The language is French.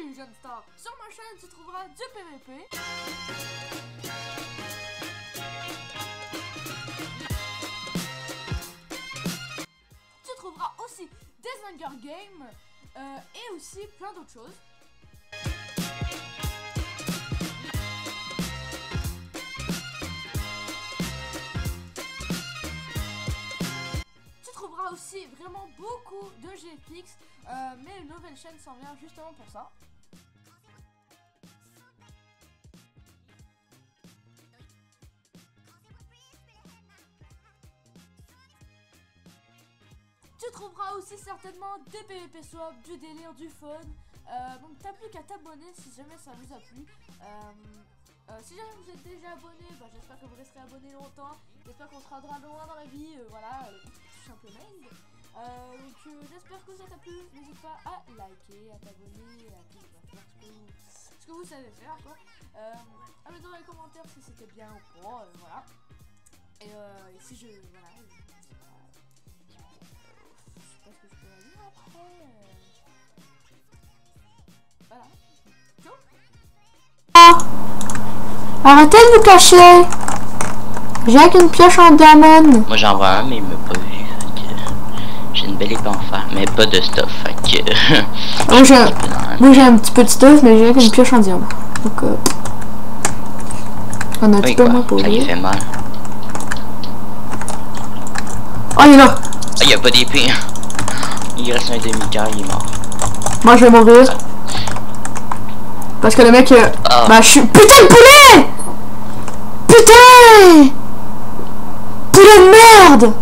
Salut jeune star, sur ma chaîne tu trouveras du PVP. Tu trouveras aussi des Hunger Games et aussi plein d'autres choses. Tu trouveras aussi vraiment beaucoup de GFX, mais une nouvelle chaîne s'en vient justement pour ça. Tu trouveras aussi certainement des PVP swap, du délire, du fun. Donc t'as plus qu'à t'abonner si jamais ça vous a plu. Si jamais vous êtes déjà abonné, bah, j'espère que vous resterez abonné longtemps. J'espère qu'on se rendra loin dans la vie, voilà, tout simplement. Donc j'espère que ça t'a plu. N'hésite pas à liker, à t'abonner, à tout, à faire ce que vous savez faire, quoi. À mettre dans les commentaires si c'était bien ou pas, voilà. Et si je, voilà, je sais pas ce que je peux dire après. Voilà. Ciao. Arrêtez de vous cacher. J'ai qu'une pioche en diamant. Moi j'en vois un mais il m'a pas vu. J'ai une belle épée en fer, mais pas de stuff. Moi j'ai un petit peu de stuff mais j'ai qu'une pioche en diamant. Donc on a un petit peu moins pour ça lui fait mal. Oh il est là. Ah il y a pas d'épée. Il reste un demi-quart, il est mort. Moi je vais mourir. Parce que le mec bah je suis... Putain de poulet. Putain. Poulet de merde.